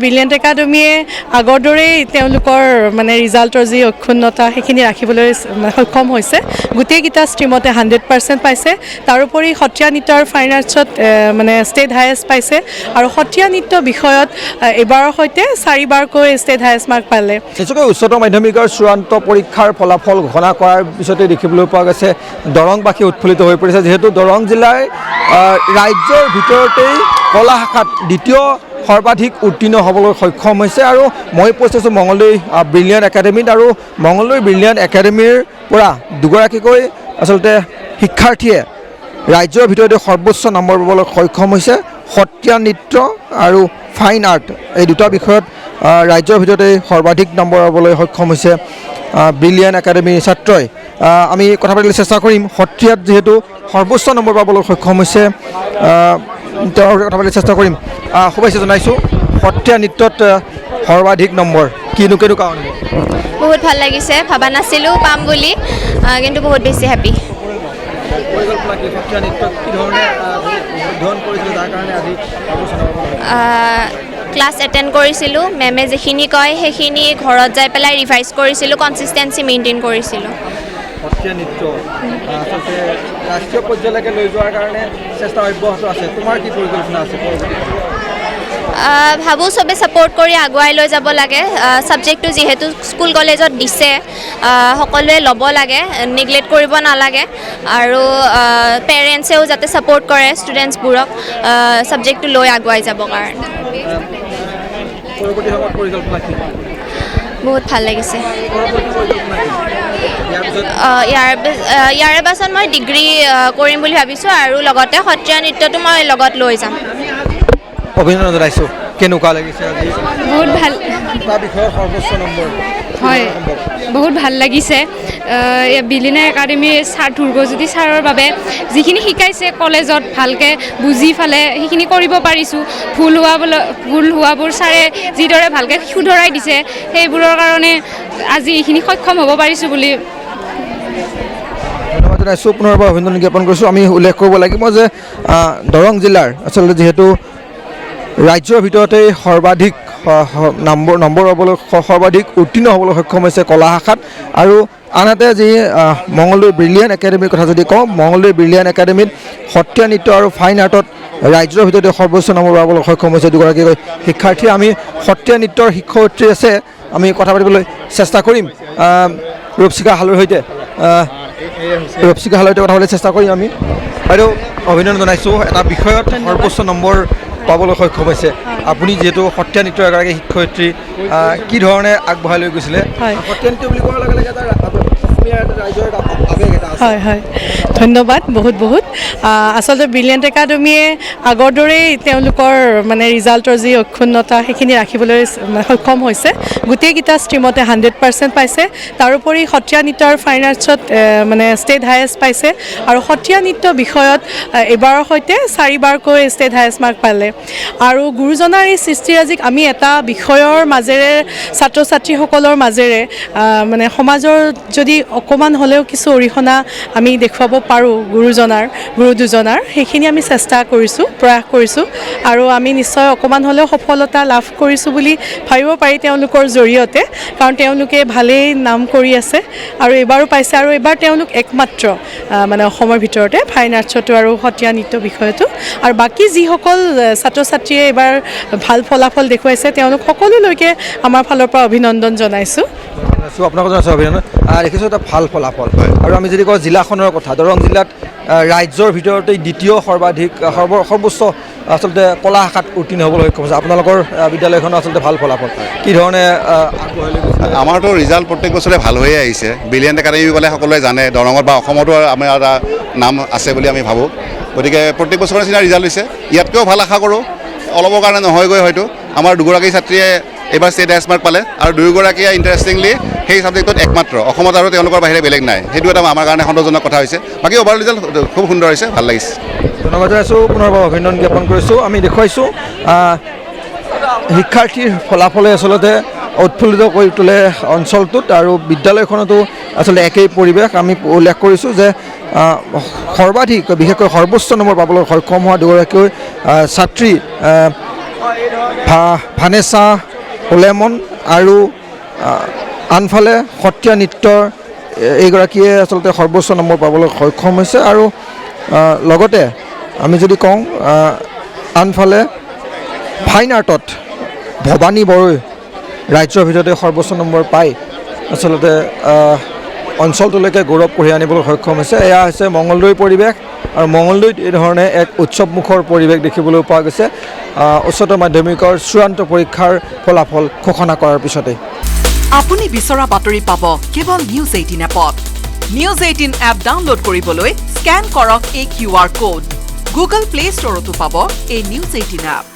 Brilliant একাডেমীয়ে আগৰ দৰেই তেওঁলোকৰ মানে ৰিজাল্টৰ যি অক্ষুণ্ণতা সেইখিনি ৰাখিবলৈ সক্ষম হৈছে গোটেইকেইটা ষ্ট্ৰীমতে 100% পাইছে তাৰোপৰি সত্ৰীয়া নৃত্য আৰু ফাইন আৰ্টছত মানে ষ্টেট হায়েষ্ট পাইছে আৰু সত্ৰীয়া নৃত্য বিষয়ত এবাৰৰ সৈতে 4বাৰকৈ ষ্টেট হায়েষ্ট মাৰ্ক পালে নিশ্চয়কৈ উচ্চতৰ মাধ্যমিকৰ চূড়ান্ত পৰীক্ষাৰ ফলাফল ঘোষণা কৰাৰ পিছতে দেখিবলৈ পোৱা গৈছে দৰংবাসী উৎফুল্লিত হৈ পৰিছে যিহেতু দৰং জিলাৰ ৰাজ্যৰ ভিতৰতেই কলা শাখাত দ্বিতীয় সৰ্বাধিক উত্তীৰ্ণ হ'বলৈ সক্ষম হৈছে আৰু মই উপস্থিত আছোঁ মঙলদৈ ব্ৰিলিয়েণ্ট একাডেমীত আৰু মঙলদৈ ব্ৰিলিয়েণ্ট একাডেমীৰ পৰা দুগৰাকীকৈ আচলতে শিক্ষাৰ্থীয়ে ৰাজ্যৰ ভিতৰতে সৰ্বোচ্চ নম্বৰ পাবলৈ সক্ষম হৈছে সত্ৰীয়া নৃত্য আৰু ফাইন আৰ্ট এই দুটা বিষয়ত ৰাজ্যৰ ভিতৰতে সৰ্বাধিক নম্বৰ পাবলৈ সক্ষম হৈছে ব্ৰিলিয়েণ্ট একাডেমীৰ ছাত্ৰই আমি কথা পাতিবলৈ চেষ্টা কৰিম সত্ৰীয়াত যিহেতু সৰ্বোচ্চ নম্বৰ পাবলৈ সক্ষম হৈছে তেওঁৰ কথা পাতিবলৈ চেষ্টা কৰিম শুভেচ্ছা জনাইছোঁ সত্ৰীয়া নৃত্যত সৰ্বাধিক নম্বৰ কিনো কাৰণ বহুত ভাল লাগিছে ভাবা নাছিলোঁ পাম বুলি কিন্তু বহুত বেছি হেপী ক্লাছ এটেণ্ড কৰিছিলোঁ মেমে যিখিনি কয় সেইখিনি ঘৰত যাই পেলাই ৰিভাইজ কৰিছিলোঁ কনচিষ্টেঞ্চি মেইনটেইন কৰিছিলোঁ সত্ৰীয়া নৃত্য আচলতে ৰাষ্ট্ৰীয় পৰ্যায়লৈকে লৈ যোৱাৰ কাৰণে চেষ্টা অব্যাহত আছে তোমাৰ কি পৰিকল্পনা আছে ভাবোঁ চবে ছাপোৰ্ট কৰি আগুৱাই লৈ যাব লাগে ছাবজেক্টটো যিহেতু স্কুল কলেজত দিছে সকলোৱে ল'ব লাগে নেগলেক্ট কৰিব নালাগে আৰু পেৰেণ্টছেও যাতে ছাপোৰ্ট কৰে ষ্টুডেণ্টছবোৰক ছাবজেক্টটো লৈ আগুৱাই যাবৰ কাৰণে বহুত ভাল লাগিছে ইয়াৰে পাছত মই ডিগ্ৰী কৰিম বুলি ভাবিছোঁ আৰু লগতে সত্ৰীয়া নৃত্যটো মই লগত লৈ যাম অভিনন্দন জনাইছোঁ কেনেকুৱা লাগিছে আজি বহুত ভাল বিষয়ৰ সৰ্বোচ্চ নম্বৰ হয় বহুত ভাল লাগিছে ব্ৰিলিয়েণ্ট একাডেমীৰ ছাৰ ধ্ৰুৱজ্যোতি ছাৰৰ বাবে যিখিনি শিকাইছে কলেজত ভালকৈ বুজি ফালে সেইখিনি কৰিব পাৰিছোঁ ভুল হোৱাবোৰ ছাৰে যিদৰে ভালকৈ শুধৰাই দিছে সেইবোৰৰ কাৰণে আজি এইখিনি সক্ষম হ'ব পাৰিছোঁ বুলি ধন্যবাদ জনাইছোঁ পুনৰবাৰ অভিনন্দন জ্ঞাপন কৰিছোঁ আমি উল্লেখ কৰিব লাগিব যে দৰং জিলাৰ আচলতে যিহেতু ৰাজ্যৰ ভিতৰতেই সৰ্বাধিক নম্বৰ হ'বলৈ সৰ্বাধিক উত্তীৰ্ণ হ'বলৈ সক্ষম হৈছে কলা শাখাত আৰু আনহাতে যি মঙলদৈ ব্ৰিলিয়েণ্ট একাডেমীৰ কথা যদি কওঁ মঙলদৈ ব্ৰিলিয়েণ্ট একাডেমীত সত্ৰীয়া নৃত্য আৰু ফাইন আৰ্টত ৰাজ্যৰ ভিতৰতে সৰ্বোচ্চ নম্বৰ পাবলৈ সক্ষম হৈছে দুগৰাকীকৈ শিক্ষাৰ্থী আমি সত্ৰীয়া নৃত্যৰ শিক্ষয়িত্ৰী আছে আমি কথা পাতিবলৈ চেষ্টা কৰিম ৰূপচিকা হালৈৰ সৈতে কথা পাতিবলৈ চেষ্টা কৰিম আমি বাইদেউ অভিনন্দন জনাইছোঁ এটা বিষয়ত সৰ্বোচ্চ নম্বৰ পাবলৈ সক্ষম হৈছে আপুনি যিহেতু সত্ৰীয়া নৃত্যৰ এগৰাকী শিক্ষয়িত্ৰী কি ধৰণে আগবঢ়াই লৈ গৈছিলে সত্ৰীয়া নৃত্য বুলি কোৱাৰ লগে লগে হয় হয় ধন্যবাদ বহুত বহুত আচলতে ব্ৰিলিয়েণ্ট একাডেমীয়ে আগৰ দৰেই তেওঁলোকৰ মানে ৰিজাল্টৰ যি অক্ষুণ্ণতা সেইখিনি ৰাখিবলৈ সক্ষম হৈছে গোটেইকেইটা ষ্ট্ৰীমতে 100% পাইছে তাৰোপৰি সত্ৰীয়া নৃত্য আৰু ফাইন আৰ্টছত মানে ষ্টেট হায়েষ্ট পাইছে আৰু সত্ৰীয়া নৃত্য বিষয়ত এবাৰৰ সৈতে 4বাৰকৈ ষ্টেট হায়েষ্ট মাৰ্ক পালে আৰু গুৰুজনাৰ এই সৃষ্টিৰাজিক আমি এটা বিষয়ৰ মাজেৰে ছাত্ৰ ছাত্ৰীসকলৰ মাজেৰে মানে সমাজৰ যদি অকণমান হ'লেও কিছু অৰিহণা আমি দেখুৱাব পাৰোঁ গুৰু দুজনাৰ সেইখিনি আমি চেষ্টা কৰিছোঁ প্ৰয়াস কৰিছোঁ আৰু আমি নিশ্চয় অকণমান হ'লেও সফলতা লাভ কৰিছোঁ বুলি ভাবিব পাৰি তেওঁলোকৰ জৰিয়তে কাৰণ তেওঁলোকে ভালেই নাম কৰি আছে আৰু এইবাৰো পাইছে আৰু এইবাৰ তেওঁলোক একমাত্ৰ মানে অসমৰ ভিতৰতে ফাইন আৰ্টছতো আৰু সত্ৰীয়া নৃত্য বিষয়তো আৰু বাকী যিসকল ছাত্ৰ ছাত্ৰীয়ে এইবাৰ ভাল ফলাফল দেখুৱাইছে তেওঁলোক সকলোলৈকে আমাৰ ফালৰ পৰা অভিনন্দন জনাইছোঁ আপোনালোক জনাইছোঁ অভিনন্দন দেখিছোঁ এটা ভাল ফলাফল আৰু আমি যদি কওঁ জিলাখনৰ কথা দৰং জিলাত ৰাজ্যৰ ভিতৰতে দ্বিতীয় সৰ্বাধিক সৰ্বোচ্চ আচলতে কলা শাখাত উত্তীৰ্ণ হ'বলৈ সক্ষম হৈছে আপোনালোকৰ বিদ্যালয়খনৰ আচলতে ভাল ফলাফল কি ধৰণে আমাৰতো ৰিজাল্ট প্ৰত্যেক বছৰে ভাল হৈয়ে আহিছে ব্ৰিলিয়েণ্ট একাডেমী বুলি সকলোৱে জানে দৰঙত বা অসমতো আমাৰ এটা নাম আছে বুলি আমি ভাবোঁ গতিকে প্ৰত্যেক বছৰৰ নিচিনা ৰিজাল্ট হৈছে ইয়াতকৈও ভাল আশা কৰোঁ অলপৰ কাৰণে নহয়গৈ হয়তো আমাৰ দুগৰাকী ছাত্ৰীয়ে এইবাৰ ষ্টেট হায়েষ্ট মাৰ্ক পালে আৰু দুয়োগৰাকীয়ে ইণ্টাৰেষ্টিংলি সেই ছাবজেক্টত একমাত্ৰ অসমত আৰু তেওঁলোকৰ বাহিৰে বেলেগ নাই সেইটো এটা আমাৰ কাৰণে সন্তোষজনক কথা হৈছে বাকী অভাৰঅল ৰিজাল্ট খুব সুন্দৰ হৈছে ভাল লাগিছে ধন্যবাদ জনাইছোঁ পুনৰবাৰ অভিনন্দন জ্ঞাপন কৰিছোঁ আমি দেখুৱাইছোঁ শিক্ষাৰ্থীৰ ফলাফলে আচলতে উৎফুল্লিত কৰি তোলে অঞ্চলটোত আৰু বিদ্যালয়খনতো আচলতে একেই পৰিৱেশ আমি উল্লেখ কৰিছোঁ যে সৰ্বাধিক বিশেষকৈ সৰ্বোচ্চ নম্বৰ পাবলৈ সক্ষম হোৱা দুগৰাকী ছাত্ৰী ভানেছা ওলেমন আৰু আনফালে সত্ৰীয়া নৃত্যৰ এইগৰাকীয়ে আচলতে সৰ্বোচ্চ নম্বৰ পাবলৈ সক্ষম হৈছে আৰু লগতে আমি যদি কওঁ আনফালে ফাইন আৰ্টত ভৱানী বড়োই ৰাজ্যৰ ভিতৰতে সৰ্বোচ্চ নম্বৰ পাই আচলতে অঞ্চলটোলৈকে গৌৰৱ কঢ়িয়াই আনিবলৈ সক্ষম হৈছে। এয়া হৈছে মঙলদৈৰ পৰিৱেশ আৰু মঙলদৈত এই ধৰণে এক উৎসৱমুখৰ পৰিৱেশ দেখিবলৈ পোৱা গৈছে উচ্চতৰ মাধ্যমিকৰ চূড়ান্ত পৰীক্ষাৰ ফলাফল ঘোষণা কৰাৰ পিছতে। আপুনি বিচৰা বাতৰি পাব কেৱল নিউজ 18 এপত। নিউজ 18 এপ ডাউনলোড কৰিবলৈ স্কেন কৰক এই QR কোড। গুগল প্লে ষ্টৰতো পাব এই নিউজ 18 এপ।